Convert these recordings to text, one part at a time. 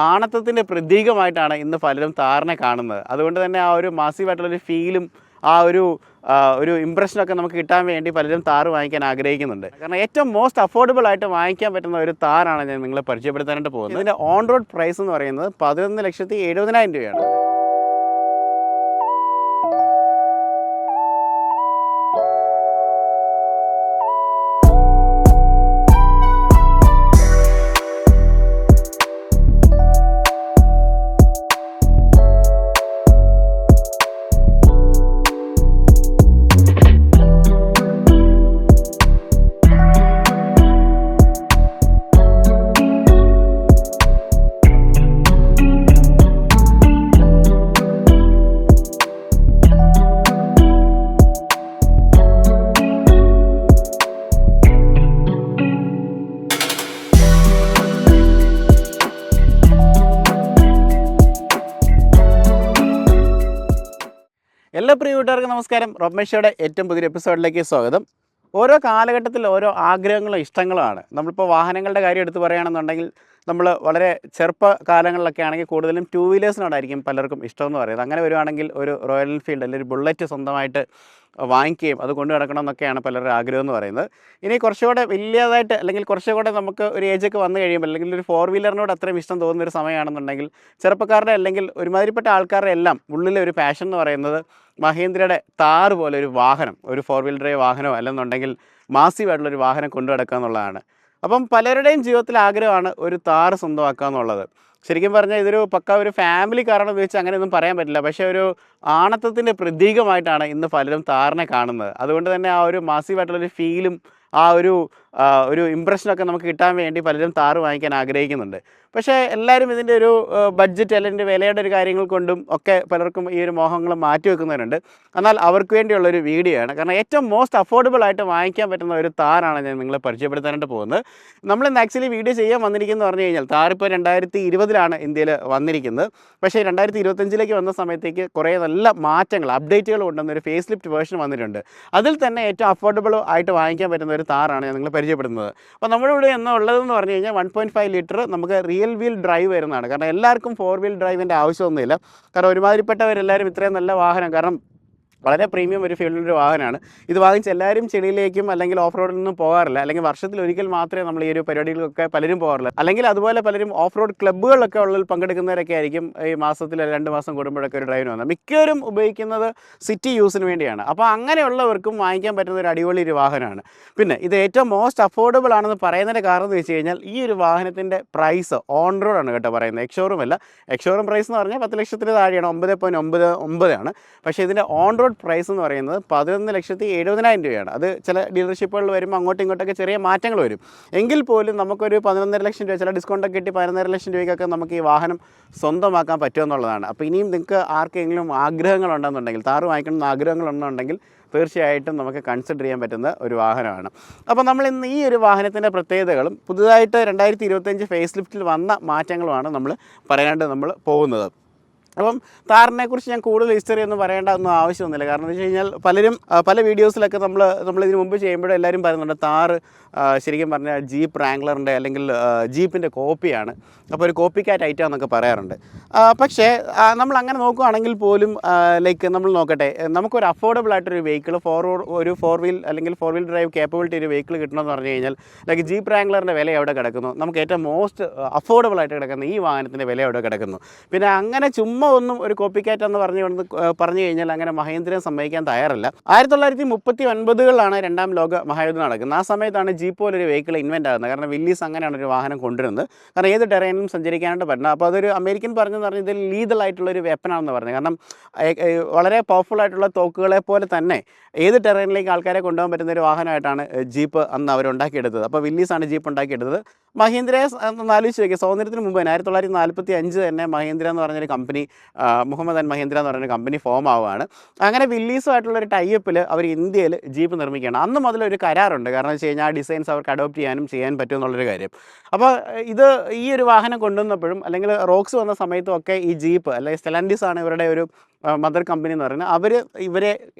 ആണത്തത്തിൻ്റെ പ്രതീകമായിട്ടാണ് ഇന്ന് പലരും താറിനെ കാണുന്നത്. അതുകൊണ്ട് തന്നെ ആ ഒരു മാസീവായിട്ടുള്ളൊരു ഫീലും ആ ഒരു ഇംപ്രഷനൊക്കെ നമുക്ക് കിട്ടാൻ വേണ്ടി പലരും താറ് വാങ്ങിക്കാൻ ആഗ്രഹിക്കുന്നുണ്ട്. കാരണം ഏറ്റവും മോസ്റ്റ് അഫോർഡബിൾ ആയിട്ട് വാങ്ങിക്കാൻ പറ്റുന്ന ഒരു താറാണ് ഞാൻ നിങ്ങളെ പരിചയപ്പെടുത്താനായിട്ട് പോകുന്നത്. ഇതിൻ്റെ ഓൺ റോഡ് പ്രൈസ് എന്ന് പറയുന്നത് 11,70,000 രൂപയാണ്. എല്ലാ പ്രിയ കൂട്ടുകാർക്കും നമസ്കാരം. റൊമേഷയുടെ ഏറ്റവും പുതിയ എപ്പിസോഡിലേക്ക് സ്വാഗതം. ഓരോ കാലഘട്ടത്തിൽ ഓരോ ആഗ്രഹങ്ങളും ഇഷ്ടങ്ങളുമാണ്. നമ്മളിപ്പോൾ വാഹനങ്ങളുടെ കാര്യം എടുത്ത് പറയുകയാണെന്നുണ്ടെങ്കിൽ നമ്മൾ വളരെ ചെറുപ്പകാലങ്ങളിലൊക്കെ ആണെങ്കിൽ കൂടുതലും 2 വീലേഴ്സിനോടായിരിക്കും പലർക്കും ഇഷ്ടമെന്ന് പറയുന്നത്. അങ്ങനെ വരുവാണെങ്കിൽ ഒരു റോയൽ എൻഫീൽഡ് അല്ലെങ്കിൽ ഒരു ബുള്ളറ്റ് സ്വന്തമായിട്ട് വാങ്ങിക്കുകയും അത് കൊണ്ടു നടക്കണമെന്നൊക്കെയാണ് പലരുടെ ആഗ്രഹം എന്ന് പറയുന്നത്. ഇനി കുറച്ചുകൂടെ വലിയതായിട്ട് അല്ലെങ്കിൽ കുറച്ചുകൂടെ നമുക്ക് ഒരു ഏജൊക്കെ വന്നു കഴിയുമ്പോൾ അല്ലെങ്കിൽ ഒരു 4 വീലറിനോട് അത്രയും ഇഷ്ടം തോന്നുന്നൊരു സമയമാണെന്നുണ്ടെങ്കിൽ ചെറുപ്പക്കാരുടെ അല്ലെങ്കിൽ ഒരുമാതിരിപ്പെട്ട ആൾക്കാരുടെ എല്ലാം ഉള്ളിലെ ഒരു പാഷൻ എന്ന് പറയുന്നത് മഹീന്ദ്രയുടെ താറ് പോലെ ഒരു വാഹനം, ഒരു 4 വീലർ ഡ്രൈവ് വാഹനമോ അല്ലെന്നുണ്ടെങ്കിൽ മാസീവായിട്ടുള്ളൊരു വാഹനം കൊണ്ടു നടക്കുക എന്നുള്ളതാണ്. അപ്പം പലരുടെയും ജീവിതത്തിൽ ആഗ്രഹമാണ് ഒരു താറ് സ്വന്തമാക്കുക എന്നുള്ളത്. ശരിക്കും പറഞ്ഞാൽ ഇതൊരു പക്ക ഒരു ഫാമിലി കാറാണെന്ന് ഉപയോഗിച്ച് അങ്ങനെയൊന്നും പറയാൻ പറ്റില്ല. പക്ഷേ ഒരു ആണത്തത്തിൻ്റെ പ്രതീകമായിട്ടാണ് ഇന്ന് പലരും താറിനെ കാണുന്നത്. അതുകൊണ്ട് തന്നെ ആ ഒരു മാസീവായിട്ടുള്ളൊരു ഫീലും ആ ഒരു ഇംപ്രഷനൊക്കെ നമുക്ക് കിട്ടാൻ വേണ്ടി പലരും താറ് വാങ്ങിക്കാൻ ആഗ്രഹിക്കുന്നുണ്ട്. പക്ഷേ എല്ലാവരും ഇതിൻ്റെ ഒരു ബഡ്ജറ്റ് അല്ലെങ്കിൽ വിലയുടെ ഒരു കാര്യങ്ങൾ കൊണ്ടും ഒക്കെ പലർക്കും ഈ ഒരു മോഹങ്ങൾ മാറ്റി വെക്കുന്നവരുണ്ട്. എന്നാൽ അവർക്ക് വേണ്ടിയുള്ളൊരു വീഡിയോ ആണ്. കാരണം ഏറ്റവും മോസ്റ്റ് അഫോർഡബിൾ ആയിട്ട് വാങ്ങിക്കാൻ പറ്റുന്ന ഒരു താറാണ് ഞാൻ നിങ്ങളെ പരിചയപ്പെടുത്താനായിട്ട് പോകുന്നത്. നമ്മളിന്ന് ആക്ച്വലി വീഡിയോ ചെയ്യാൻ വന്നിരിക്കുന്നത് പറഞ്ഞു കഴിഞ്ഞാൽ താറിപ്പോൾ 2020 ഇന്ത്യയിൽ വന്നിരിക്കുന്നത്. പക്ഷേ 2025 വന്ന സമയത്തേക്ക് കുറേ നല്ല മാറ്റങ്ങൾ അപ്ഡേറ്റുകൾ കൊണ്ടുവന്നൊരു ഫേസ് ലിഫ്റ്റ് വേർഷൻ വന്നിട്ടുണ്ട്. അതിൽ തന്നെ ഏറ്റവും അഫോർഡബിൾ ആയിട്ട് വാങ്ങിക്കാൻ പറ്റുന്ന ഒരു താറാണ് ഞാൻ നിങ്ങളെ പരിചയപ്പെടുന്നത്. അപ്പോൾ നമ്മുടെ ഇവിടെ ഉള്ളതെന്ന് പറഞ്ഞു കഴിഞ്ഞാൽ 1.5 ലിറ്റർ നമുക്ക് റിയൽ വീൽ ഡ്രൈവ് വരുന്നതാണ്. കാരണം എല്ലാവർക്കും 4 വീൽ ഡ്രൈവിൻ്റെ ആവശ്യമൊന്നുമില്ല. കാരണം ഒരുമാതിരിപ്പെട്ടവരെല്ലാവരും ഇത്രയും നല്ല വാഹനം, കാരണം വളരെ പ്രീമിയം ഒരു ഫീൽഡിലൊരു വാഹനമാണ്. ഇത് വാങ്ങിച്ച് എല്ലാവരും ചെളിയിലേക്കും അല്ലെങ്കിൽ ഓഫ് റോഡിൽ നിന്നും പോകാറില്ല. അല്ലെങ്കിൽ വർഷത്തിൽ ഒരിക്കൽ മാത്രമേ നമ്മൾ ഈ ഒരു പരിപാടികളൊക്കെ പലരും പോകാറില്ല. അല്ലെങ്കിൽ അതുപോലെ പലരും ഓഫ് റോഡ് ക്ലബ്ബുകളിലൊക്കെ ഉള്ളിൽ പങ്കെടുക്കുന്നവരൊക്കെ ആയിരിക്കും ഈ മാസത്തിൽ 2 മാസം കൂടുമ്പോഴൊക്കെ ഒരു ഡ്രൈവിന് വന്നത്. മിക്കവരും ഉപയോഗിക്കുന്നത് സിറ്റി യൂസിന് വേണ്ടിയാണ്. അപ്പോൾ അങ്ങനെയുള്ളവർക്കും വാങ്ങിക്കാൻ പറ്റുന്ന ഒരു അടിപൊളി ഒരു വാഹനമാണ്. പിന്നെ ഇത് ഏറ്റവും മോസ്റ്റ് അഫോർഡബിൾ ആണെന്ന് പറയുന്നതിൻ്റെ കാരണം എന്ന് വെച്ച് കഴിഞ്ഞാൽ ഈ ഒരു വാഹനത്തിൻ്റെ പ്രൈസ് ഓൺ റോഡാണ് കേട്ടോ പറയുന്നത്. എക്സ്ഷോറൂം അല്ല. എക്സ്ഷോറൂം പ്രൈസ് എന്ന് പറഞ്ഞാൽ 10 ലക്ഷത്തിന് താഴെയാണ്, 9.99 ആണ്. പക്ഷേ ഇതിൻ്റെ ഓൺ റോഡ് പ്രൈസ് എന്ന് പറയുന്നത് 11,70,000 രൂപയാണ്. അത് ചില ഡീലർഷിപ്പുകളിൽ വരുമ്പോൾ അങ്ങോട്ടും ഇങ്ങോട്ടൊക്കെ ചെറിയ മാറ്റങ്ങൾ വരും. എങ്കിൽ പോലും നമുക്കൊരു 11.5 ലക്ഷം രൂപ, ചില ഡിസ്കൗണ്ടൊക്കെ കിട്ടി 11.5 ലക്ഷം രൂപയ്ക്കൊക്കെ നമുക്ക് ഈ വാഹനം സ്വന്തമാക്കാൻ പറ്റുമെന്നുള്ളതാണ്. അപ്പോൾ ഇനിയും നിങ്ങൾക്ക് ആർക്കെങ്കിലും ആഗ്രഹങ്ങളുണ്ടെന്നുണ്ടെങ്കിൽ, താറ് വാങ്ങിക്കണമെന്ന് ആഗ്രഹങ്ങളുണ്ടെന്നുണ്ടെങ്കിൽ തീർച്ചയായിട്ടും നമുക്ക് കൺസിഡർ ചെയ്യാൻ പറ്റുന്ന ഒരു വാഹനമാണ്. അപ്പോൾ നമ്മൾ ഇന്ന് ഈ ഒരു വാഹനത്തിൻ്റെ പ്രത്യേകതകളും പുതുതായിട്ട് 2025 ഫേസ് ലിഫ്റ്റിൽ വന്ന മാറ്റങ്ങളുമാണ് നമ്മൾ പറയാനായിട്ട് നമ്മൾ പോകുന്നത്. അപ്പം താറിനെക്കുറിച്ച് ഞാൻ കൂടുതൽ ഹിസ്റ്ററി ഒന്നും പറയേണ്ട ഒന്നും ആവശ്യമൊന്നുമില്ല. കാരണം എന്ന് വെച്ച് കഴിഞ്ഞാൽ പലരും പല വീഡിയോസിലൊക്കെ നമ്മളിതിന് മുമ്പ് ചെയ്യുമ്പോഴും എല്ലാവരും പറയുന്നുണ്ട് താറ് ശരിക്കും പറഞ്ഞാൽ ജീപ്പ് റാംഗ്ലറിൻ്റെ അല്ലെങ്കിൽ ജീപ്പിൻ്റെ കോപ്പിയാണ്, അപ്പോൾ ഒരു കോപ്പി കാറ്റ് ഐറ്റം എന്നൊക്കെ പറയാറുണ്ട്. പക്ഷേ നമ്മൾ അങ്ങനെ നോക്കുകയാണെങ്കിൽ പോലും ലൈക്ക് നമ്മൾ നോക്കട്ടെ, നമുക്കൊരു അഫോർഡബിൾ ആയിട്ടൊരു വെഹിക്കിൾ ഒരു 4 വീൽ അല്ലെങ്കിൽ 4 വീൽ ഡ്രൈവ് കേപ്പബിലിറ്റി ഒരു വെഹിക്കിൾ കിട്ടണമെന്ന് പറഞ്ഞു കഴിഞ്ഞാൽ ലൈക്ക് ജീപ്പ് റാംഗ്ലറിൻ്റെ വില എവിടെ കിടക്കുന്നു, നമുക്ക് ഏറ്റവും മോസ്റ്റ് അഫോർഡബിൾ ആയിട്ട് കിടക്കുന്ന ഈ വാഹനത്തിൻ്റെ വില എവിടെ കിടക്കുന്നു. പിന്നെ അങ്ങനെ ചുമ്മാ ഒന്നും ഒരു കോപ്പി കാറ്റ് എന്ന് പറഞ്ഞു കഴിഞ്ഞാൽ അങ്ങനെ മഹീന്ദ്രയെ സമ്മതിക്കാൻ തയ്യാറല്ല. 1939 രണ്ടാം ലോക മഹായുദ്ധം നടക്കുന്നത്. ആ സമയത്താണ് ജീപ്പ് പോലൊരു വെഹിക്കിൾ ഇൻവെൻ്റ് ആകുന്നത്. കാരണം വില്ലീസ് അങ്ങനെയാണ് ഒരു വാഹനം കൊണ്ടുവരുന്നത്. കാരണം ഏത് ടെറൈനിലും സഞ്ചരിക്കാനായിട്ട് പറ്റണം. അപ്പോൾ അതൊരു അമേരിക്കൻ പറഞ്ഞെന്ന് പറഞ്ഞാൽ ഇതിൽ ലീതൽ ആയിട്ടുള്ളൊരു വെപ്പനാണെന്ന് പറഞ്ഞു. കാരണം വളരെ പവർഫുൾ ആയിട്ടുള്ള തോക്കുകളെ പോലെ തന്നെ ഏത് ടെറൈനിലേക്ക് ആൾക്കാരെ കൊണ്ടുപോകാൻ പറ്റുന്ന ഒരു വാഹനമായിട്ടാണ് ജീപ്പ് അന്ന് അവരുണ്ടാക്കിയെടുത്തത്. അപ്പോൾ വില്ലീസാണ് ജീപ്പ് ഉണ്ടാക്കിയെടുത്തത്. മഹീന്ദ്രയെ ആലോചിച്ച് വയ്ക്കുക, സ്വാതന്ത്ര്യത്തിന് മുമ്പ് 1945 തന്നെ മഹീന്ദ്ര എന്ന് പറഞ്ഞൊരു കമ്പനി, മുഹമ്മദ് അൻ മഹീന്ദ്ര എന്ന് പറഞ്ഞൊരു കമ്പനി ഫോം ആവുകയാണ്. അങ്ങനെ വില്ലീസുമായിട്ടുള്ളൊരു ടൈപ്പിൽ അവർ ഇന്ത്യയിൽ ജീപ്പ് നിർമ്മിക്കുകയാണ്. അന്ന് മുതൽ ഒരു കരാറുണ്ട്. കാരണം എന്ന് വെച്ച് കഴിഞ്ഞാൽ ആ ഡിസൈൻസ് അവർക്ക് അഡോപ്റ്റ് ചെയ്യാൻ പറ്റും എന്നുള്ളൊരു കാര്യം. അപ്പോൾ ഈ ഒരു വാഹനം കൊണ്ടുവന്നപ്പോഴും അല്ലെങ്കിൽ റോക്സ് വന്ന സമയത്ത് സമയത്തും ഒക്കെ ഈ ജീപ്പ് അല്ലെങ്കിൽ സ്റ്റെലാൻഡിസ് ആണ് ഇവരുടെ ഒരു മദർ കമ്പനി എന്ന് പറയുന്നത്. അവർ ഇവരെ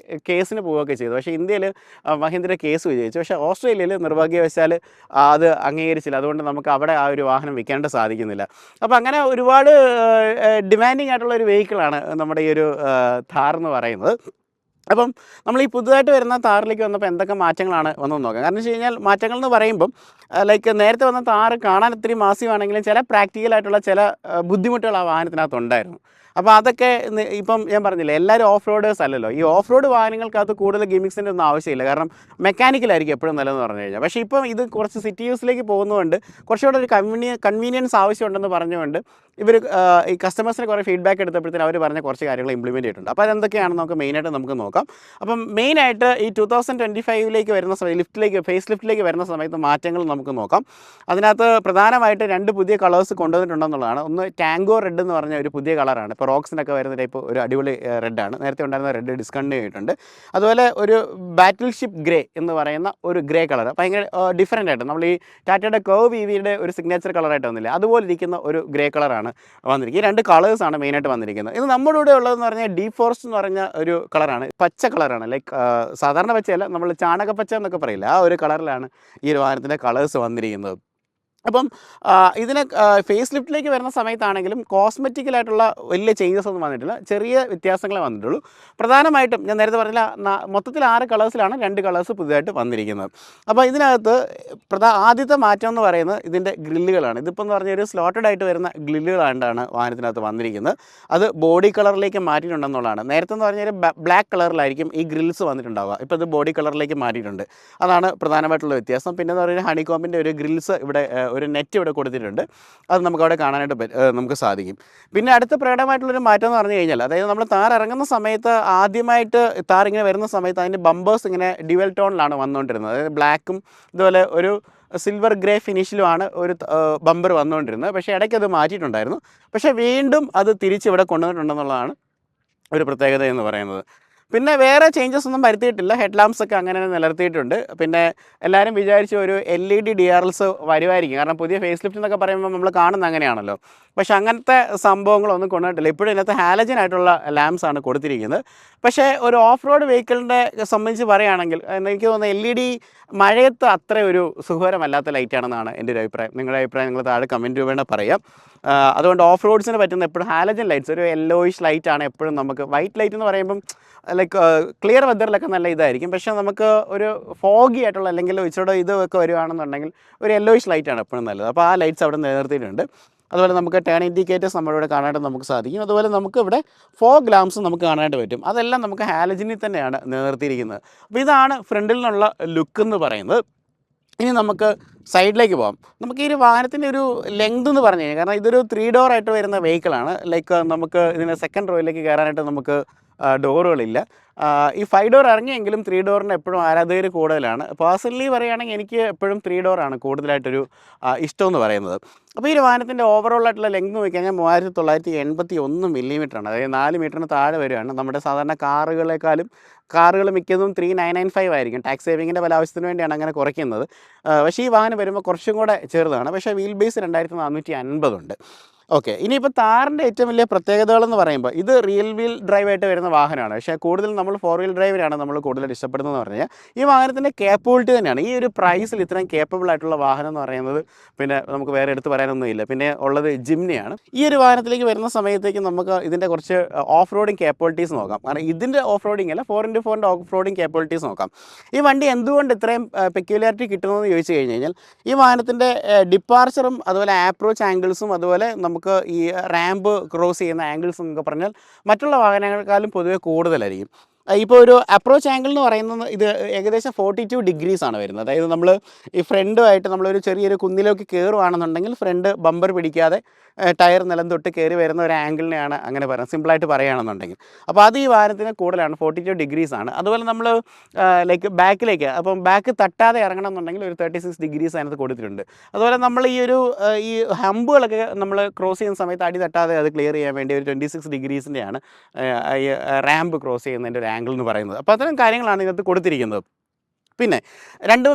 കേസിന് പോവുകയൊക്കെ ചെയ്തു. പക്ഷേ ഇന്ത്യയിൽ മഹീന്ദ്ര കേസ് വിജയിച്ചു. പക്ഷേ ഓസ്ട്രേലിയയിൽ നിർഭാഗ്യവശാൽ അത് അംഗീകരിച്ചില്ല. അതുകൊണ്ട് നമുക്ക് അവിടെ ആ ഒരു വാഹനം വിൽക്കാനായിട്ട് സാധിക്കുന്നില്ല. അപ്പോൾ അങ്ങനെ ഒരുപാട് ഡിമാൻഡിങ് ആയിട്ടുള്ള ഒരു വെഹിക്കിളാണ് നമ്മുടെ ഈ ഒരു ഥാർ എന്ന് പറയുന്നത്. അപ്പം നമ്മൾ ഈ പുതുതായിട്ട് വരുന്ന താറിലേക്ക് വന്നപ്പോൾ എന്തൊക്കെ മാറ്റങ്ങളാണ് വന്നതെന്ന് നോക്കാം. കാരണം വെച്ച് കഴിഞ്ഞാൽ മാറ്റങ്ങൾ എന്ന് പറയുമ്പം ലൈക്ക് നേരത്തെ വന്ന താറ് കാണാൻ ഒത്തിരി മാസികമാണെങ്കിലും ചില പ്രാക്ടിക്കലായിട്ടുള്ള ചില ബുദ്ധിമുട്ടുകൾ ആ വാഹനത്തിനകത്ത് ഉണ്ടായിരുന്നു. അപ്പോൾ അതൊക്കെ ഇപ്പം ഞാൻ പറഞ്ഞില്ലേ, എല്ലാവരും ഓഫ് റോഡേഴ്സ് അല്ലല്ലോ. ഈ ഓഫ് റോഡ് വാഹനങ്ങൾക്കകത്ത് കൂടുതൽ ഗിമിക്സിൻ്റെ ഒന്നും ആവശ്യമില്ല. കാരണം മെക്കാനിക്കലായിരിക്കും എപ്പോഴും നല്ലതെന്ന് പറഞ്ഞു കഴിഞ്ഞാൽ. പക്ഷേ ഇപ്പം ഇത് കുറച്ച് സിറ്റി യൂസിലേക്ക് പോകുന്നതുകൊണ്ട് കുറച്ചുകൂടെ ഒരു കൺവീനിയൻസ് ആവശ്യമുണ്ടെന്ന് പറഞ്ഞുകൊണ്ട് ഇവർ ഈ കസ്റ്റമേഴ്സിനെ കുറേ ഫീഡ്ബാക്ക് എടുത്തപ്പോഴത്തേന് അവർ പറഞ്ഞ കുറച്ച് കാര്യങ്ങൾ ഇംപ്ലിമെൻറ്റ് ചെയ്തിട്ടുണ്ട്. അപ്പോൾ അതെന്തൊക്കെയാണെന്ന് നമുക്ക് മെയിനായിട്ട് നമുക്ക് നോക്കാം. അപ്പം മെയിനായിട്ട് ഈ 2025 വരുന്ന സമയത്ത് ഫേസ് ലിഫ്റ്റിലേക്ക് വരുന്ന സമയത്ത് മാറ്റങ്ങൾ നമുക്ക് നോക്കാം. അതിനകത്ത് പ്രധാനമായിട്ട് 2 പുതിയ കളേഴ്സ് കൊണ്ടുവന്നിട്ടുണ്ടെന്നുള്ളതാണ്. ഒന്ന് ടാങ്കോ റെഡ് എന്ന് പറഞ്ഞ ഒരു പുതിയ കളറാണ്. ഇപ്പോൾ റോക്സിനൊക്കെ വരുന്ന ടൈപ്പ് ഒരു അടിപൊളി റെഡാണ്. നേരത്തെ ഉണ്ടായിരുന്ന റെഡ് ഡിസ്കണ്ടിന്യൂ ചെയ്തിട്ടുണ്ട്. അതുപോലെ ഒരു ബാറ്റിൽ ഷിപ്പ് ഗ്രേ എന്ന് പറയുന്ന ഒരു ഗ്രേ കളർ ഭയങ്കര ഡിഫറൻ്റ് ആയിട്ട് നമ്മൾ ഈ ടാറ്റയുടെ കർവ് EVയുടെ ഒരു സിഗ്നേച്ചർ കളറായിട്ട് വന്നില്ല, അതുപോലെ ഇരിക്കുന്ന ഒരു ഗ്രേ കളറാണ് വന്നിരിക്കുന്നത്. ഈ 2 കളേഴ്സാണ് മെയിനായിട്ട് വന്നിരിക്കുന്നത്. ഇത് നമ്മുടെ കൂടെ ഉള്ളതെന്ന് പറഞ്ഞാൽ ഡീപ് ഫോറസ്റ്റ് എന്ന് പറഞ്ഞ ഒരു കളറാണ്. പച്ച കളറാണ്, ലൈക്ക് സാധാരണ പച്ചയല്ല, നമ്മൾ ചാണകപ്പച്ച എന്നൊക്കെ പറയില്ല, ആ ഒരു കളറിലാണ് ഈ ഒരു വാഹനത്തിൻ്റെ കളേഴ്സ് വന്നിരിക്കുന്നത്. അപ്പം ഇതിന് ഫേസ് ലിഫ്റ്റിലേക്ക് വരുന്ന സമയത്താണെങ്കിലും കോസ്മെറ്റിക്കലായിട്ടുള്ള വലിയ ചേഞ്ചസ് ഒന്നും വന്നിട്ടില്ല, ചെറിയ വ്യത്യാസങ്ങളെ വന്നിട്ടുള്ളൂ. പ്രധാനമായിട്ടും ഞാൻ നേരത്തെ പറഞ്ഞില്ല, മൊത്തത്തിൽ 6 കളേഴ്സിലാണ് 2 കളേഴ്സ് പുതുതായിട്ട് വന്നിരിക്കുന്നത്. അപ്പോൾ ഇതിനകത്ത് ആദ്യത്തെ മാറ്റം എന്ന് പറയുന്നത് ഇതിൻ്റെ ഗ്രില്ലുകളാണ്. ഇതിപ്പോൾ എന്ന് പറഞ്ഞാൽ ഒരു സ്ലോട്ടഡ് ആയിട്ട് വരുന്ന ഗ്രില്ലുകളായിട്ടാണ് വാഹനത്തിനകത്ത് വന്നിരിക്കുന്നത്. അത് ബോഡി കളറിലേക്ക് മാറ്റിയിട്ടുണ്ടെന്നുള്ളതാണ്. നേരത്തെ എന്ന് പറഞ്ഞാൽ ബ്ലാക്ക് കളറിലായിരിക്കും ഈ ഗ്രിൽസ് വന്നിട്ടുണ്ടാവുക. ഇപ്പോൾ ഇത് ബോഡി കളറിലേക്ക് മാറ്റിയിട്ടുണ്ട്. അതാണ് പ്രധാനമായിട്ടുള്ള വ്യത്യാസം. പിന്നെ എന്ന് പറഞ്ഞാൽ ഹണികോമ്പിൻ്റെ ഒരു ഗ്രിൽസ് ഇവിടെ ഒരു നെറ്റ് ഇവിടെ കൊടുത്തിട്ടുണ്ട്. അത് നമുക്കവിടെ കാണാനായിട്ട് നമുക്ക് സാധിക്കും. പിന്നെ അടുത്ത പ്രകടമായിട്ടുള്ളൊരു മാറ്റം എന്ന് പറഞ്ഞു കഴിഞ്ഞാൽ, അതായത് നമ്മൾ താർ ഇറങ്ങുന്ന സമയത്ത് ആദ്യമായിട്ട് താർ ഇങ്ങനെ വരുന്ന സമയത്ത് അതിൻ്റെ ബമ്പേഴ്സ് ഇങ്ങനെ ഡ്യുവൽ ടോണിലാണ് വന്നുകൊണ്ടിരുന്നത്. അതായത് ബ്ലാക്കും ഇതുപോലെ ഒരു സിൽവർ ഗ്രേ ഫിനിഷിലുമാണ് ഒരു ബമ്പർ വന്നുകൊണ്ടിരുന്നത്. പക്ഷേ ഇടയ്ക്ക് അത് മാറ്റിയിട്ടുണ്ടായിരുന്നു. പക്ഷേ വീണ്ടും അത് തിരിച്ചിവിടെ കൊണ്ടുവന്നിട്ടുണ്ടെന്നുള്ളതാണ് ഒരു പ്രത്യേകത എന്ന് പറയുന്നത്. പിന്നെ വേറെ ചേഞ്ചസ് ഒന്നും വരുത്തിയിട്ടില്ല. ഹെഡ് ലാംപ്സ് ഒക്കെ അങ്ങനെ നിലനിർത്തിയിട്ടുണ്ട്. പിന്നെ എല്ലാവരും വിചാരിച്ചു ഒരു LED DRLs വരുമായിരിക്കും, കാരണം പുതിയ ഫേസ് ലിഫ്റ്റ് എന്നൊക്കെ പറയുമ്പോൾ നമ്മൾ കാണുന്നത് അങ്ങനെയാണല്ലോ. പക്ഷേ അങ്ങനത്തെ സംഭവങ്ങളൊന്നും കൊണ്ടുവന്നിട്ടില്ല. ഇപ്പോഴും ഇതിനകത്ത് ഹാലജൻ ആയിട്ടുള്ള ലാംപ്സ് ആണ് കൊടുത്തിരിക്കുന്നത്. പക്ഷേ ഒരു ഓഫ് റോഡ് വെഹിക്കിളിൻ്റെ സംബന്ധിച്ച് പറയുകയാണെങ്കിൽ എനിക്ക് തോന്നുന്നത് LED മഴയത്ത് അത്ര ഒരു സുഖകരമല്ലാത്ത ലൈറ്റാണെന്നാണ് എൻ്റെ ഒരു അഭിപ്രായം. നിങ്ങളുടെ അഭിപ്രായം നിങ്ങൾ താഴെ കമൻറ്റ് വേണം പറയാം. അതുകൊണ്ട് ഓഫ് റോഡ്സിന് പറ്റുന്ന എപ്പോഴും ഹാലജൻ ലൈറ്റ്സ്, ഒരു യെല്ലോയിഷ് ലൈറ്റാണ് എപ്പോഴും നമുക്ക്. വൈറ്റ് ലൈറ്റ് എന്ന് പറയുമ്പം ലൈക്ക് ക്ലിയർ വെതറിലൊക്കെ നല്ല ഇതായിരിക്കും. പക്ഷേ നമുക്ക് ഒരു ഫോഗി ആയിട്ടുള്ള അല്ലെങ്കിൽ ഇച്ചിരി ഇതൊക്കെ വരുവാണെന്നുണ്ടെങ്കിൽ ഒരു യെല്ലോയിഷ് ലൈറ്റാണ് എപ്പോഴും നല്ലത്. അപ്പോൾ ആ ലൈറ്റ്സ് അവിടെ നിലനിർത്തിയിട്ടുണ്ട്. അതുപോലെ നമുക്ക് ടേൺ ഇൻഡിക്കേറ്റേഴ്സ് നമ്മളിവിടെ കാണാനായിട്ട് നമുക്ക് സാധിക്കും. അതുപോലെ നമുക്ക് ഇവിടെ ഫോഗ് ലാംപ്സ് നമുക്ക് കാണാനായിട്ട് പറ്റും. അതെല്ലാം നമുക്ക് ഹാലജനിൽ തന്നെയാണ് നിലനിർത്തിയിരിക്കുന്നത്. അപ്പോൾ ഇതാണ് ഫ്രണ്ടിൽ നിന്നുള്ള ലുക്ക് എന്ന് പറയുന്നത്. ഇനി നമുക്ക് സൈഡിലേക്ക് പോകാം. നമുക്ക് ഈ ഒരു വാഹനത്തിൻ്റെ ഒരു ലെങ്ത് എന്ന് പറഞ്ഞു കഴിഞ്ഞാൽ, കാരണം ഇതൊരു 3 ഡോർ ആയിട്ട് വരുന്ന വെഹിക്കിളാണ്. ലൈക്ക് നമുക്ക് ഇതിന് സെക്കൻഡ് റോയിലേക്ക് കയറാനായിട്ട് നമുക്ക് ഡോറുകളില്ല. ഈ 5 ഡോർ ഇറങ്ങിയെങ്കിലും 3 ഡോറിന് എപ്പോഴും ആരാധകർ കൂടുതലാണ്. പേഴ്സണലി പറയുകയാണെങ്കിൽ എനിക്ക് എപ്പോഴും 3 ഡോറാണ് കൂടുതലായിട്ടൊരു ഇഷ്ടമെന്ന് പറയുന്നത്. അപ്പോൾ ഈ ഒരു വാഹനത്തിൻ്റെ ഓവറോളായിട്ടുള്ള ലെങ്ത് നോക്കിക്കഴിഞ്ഞാൽ 3981 മില്ലിമീറ്ററാണ്. അതായത് 4 മീറ്ററിന് താഴെ വരികയാണ്. നമ്മുടെ സാധാരണ കാറുകൾ മിക്കതും 3995 ആയിരിക്കും. ടാക്സ് സേവിങ്ങിൻ്റെ പല ആവശ്യത്തിന് വേണ്ടിയാണ് അങ്ങനെ കുറയ്ക്കുന്നത്. പക്ഷേ ഈ വാഹനം വരുമ്പോൾ കുറച്ചും കൂടെ ചെറുതാണ്. പക്ഷേ വീൽ ബേസ് 2450 ഉണ്ട്. ഓക്കെ, ഇനിയിപ്പോൾ താറിൻ്റെ ഏറ്റവും വലിയ പ്രത്യേകതകളെന്ന് പറയുമ്പോൾ ഇത് റിയൽ വീൽ ഡ്രൈവായിട്ട് വരുന്ന വാഹനമാണ്. പക്ഷേ കൂടുതൽ നമ്മൾ 4 വീൽ ഡ്രൈവിനാണ് നമ്മൾ കൂടുതൽ ഇഷ്ടപ്പെടുന്നതെന്ന് പറഞ്ഞാൽ ഈ വാഹനത്തിൻ്റെ കേപ്പബിലിറ്റി തന്നെയാണ്. ഈ ഒരു പ്രൈസിൽ ഇത്രയും കേപ്പബിൾ ആയിട്ടുള്ള വാഹനം എന്ന് പറയുന്നത് പിന്നെ നമുക്ക് വേറെ എടുത്ത് പറയാനൊന്നുമില്ല. പിന്നെ ഉള്ളത് ജിംനിയാണ്. ഈ ഒരു വാഹനത്തിലേക്ക് വരുന്ന സമയത്തേക്ക് നമുക്ക് ഇതിൻ്റെ കുറച്ച് ഓഫ് റോഡിങ് കേപ്പബിലിറ്റീസ് നോക്കാം. കാരണം ഇതിൻ്റെ ഓഫ് റോഡിങ് അല്ല, 4x4ൻ്റെ ഓഫ് റോഡിങ് കേപ്പബിലിറ്റീസ് നോക്കാം. ഈ വണ്ടി എന്തുകൊണ്ട് ഇത്രയും പെക്യുലാരിറ്റി കിട്ടുന്നതെന്ന് ചോദിച്ചു കഴിഞ്ഞാൽ ഈ വാഹനത്തിൻ്റെ ഡിപ്പാർച്ചറും അതുപോലെ അപ്രോച്ച് ആംഗിൾസും അതുപോലെ നമുക്ക് ഈ റാമ്പ് ക്രോസ് ചെയ്യുന്ന ആംഗിൾസ് എന്നൊക്കെ പറഞ്ഞാൽ മറ്റുള്ള വാഹനങ്ങളെക്കാളും പൊതുവെ കൂടുതലായിരിക്കും. ഇപ്പോൾ ഒരു അപ്രോച്ച് ആംഗിൾ എന്ന് പറയുന്നത് ഇത് ഏകദേശം 42 ഡിഗ്രീസ് ആണ് വരുന്നത്. അതായത് നമ്മൾ ഈ ഫ്രണ്ടുമായിട്ട് നമ്മളൊരു ചെറിയൊരു കുന്നിലേക്ക് കയറുകയാണെന്നുണ്ടെങ്കിൽ ഫ്രണ്ട് ബമ്പർ പിടിക്കാതെ ടയർ നിലം തൊട്ട് കയറി വരുന്ന ഒരു ആംഗിളിനെയാണ് അങ്ങനെ പറയുന്നത്, സിമ്പിളായിട്ട് പറയുകയാണെന്നുണ്ടെങ്കിൽ. അപ്പോൾ അത് ഈ വാഹനത്തിന് കൂടുതലാണ്, 42 ഡിഗ്രീസ് ആണ്. അതുപോലെ നമ്മൾ ലൈക്ക് ബാക്കിലേക്ക്, അപ്പം ബാക്ക് തട്ടാതെ ഇറങ്ങണം എന്നുണ്ടെങ്കിൽ ഒരു 36 ഡിഗ്രീസ് അതിനകത്ത് കൊടുത്തിട്ടുണ്ട്. അതുപോലെ നമ്മൾ ഈ ഹമ്പുകളൊക്കെ നമ്മൾ ക്രോസ് ചെയ്യുന്ന സമയത്ത് അടി തട്ടാതെ അത് ക്ലിയർ ചെയ്യാൻ വേണ്ടി ഒരു 26 ഡിഗ്രീസിൻ്റെയാണ് ഈ റാമ്പ് ക്രോസ് ചെയ്യുന്നതിൻ്റെ ഒരു ആംഗിൾ എന്ന് പറയുന്നത്. അപ്പോൾ അത്തരം കാര്യങ്ങളാണ് ഇതിനകത്ത് കൊടുത്തിരിക്കുന്നത്. പിന്നെ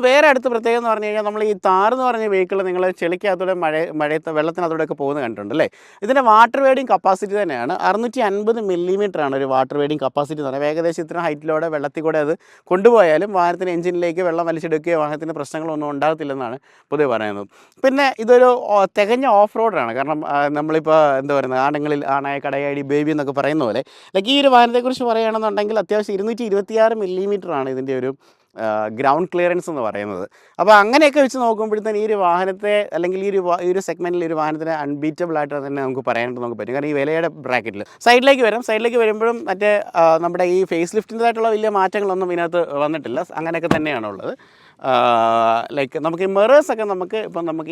വേറെ അടുത്ത പ്രത്യേകത എന്ന് പറഞ്ഞു കഴിഞ്ഞാൽ നമ്മൾ ഈ താർ എന്ന് പറഞ്ഞ വെഹിക്കിൾ നിങ്ങൾ ചെളിക്കകത്തൂടെ മഴയത്ത് വെള്ളത്തിനകത്തൂടെയൊക്കെ പോകുന്നത് കണ്ടിട്ടുണ്ടല്ലേ. ഇതിൻ്റെ വാട്ടർ വെയ്ഡിങ് കപ്പാസിറ്റി തന്നെയാണ് 650 മില്ലിമീറ്ററാണ് ഒരു വാട്ടർ വെയ്ഡിങ് കപ്പാസിറ്റി എന്ന് പറയുന്നത്. ഏകദേശം ഇത്ര ഹൈറ്റിലൂടെ വെള്ളത്തിൽ കൂടെ അത് കൊണ്ടുപോയാലും വാഹനത്തിന് എഞ്ചിനിലേക്ക് വെള്ളം വലിച്ചെടുക്കുകയോ വാഹനത്തിന് പ്രശ്നങ്ങളൊന്നും ഉണ്ടാകത്തില്ലെന്നാണ് പൊതുവെ പറയുന്നത്. പിന്നെ ഇതൊരു തികഞ്ഞ ഓഫ് റോഡാണ്. കാരണം നമ്മളിപ്പോൾ എന്താ പറയുന്നത്, ആണായ കടയാടി ബേബി എന്നൊക്കെ പറയുന്ന പോലെ ഈ ഒരു വാഹനത്തെക്കുറിച്ച് പറയുകയാണെന്നുണ്ടെങ്കിൽ അത്യാവശ്യം 226 മില്ലിമീറ്ററാണ് ഇതിൻ്റെ ഒരു ഗ്രൗണ്ട് ക്ലിയറൻസ് എന്ന് പറയുന്നത്. അപ്പോൾ അങ്ങനെയൊക്കെ വെച്ച് നോക്കുമ്പോഴത്തേന് ഈ ഒരു വാഹനത്തെ അല്ലെങ്കിൽ ഈ ഒരു സെഗ്മെൻറ്റിൽ ഒരു വാഹനത്തിന് അൺബീറ്റബിൾ ആയിട്ട് തന്നെ നമുക്ക് പറയാനായിട്ട് നമുക്ക് പറ്റും. കാരണം ഈ വിലയുടെ ബ്രാക്കറ്റിൽ സൈഡിലേക്ക് വരുമ്പോഴും മറ്റേ നമ്മുടെ ഈ ഫേസ് ലിഫ്റ്റിൻ്റെതായിട്ടുള്ള വലിയ മാറ്റങ്ങളൊന്നും ഇതിനകത്ത് വന്നിട്ടില്ല. അങ്ങനെയൊക്കെ തന്നെയാണുള്ളത്. നമുക്ക് ഈ മിറേഴ്സൊക്കെ നമുക്ക്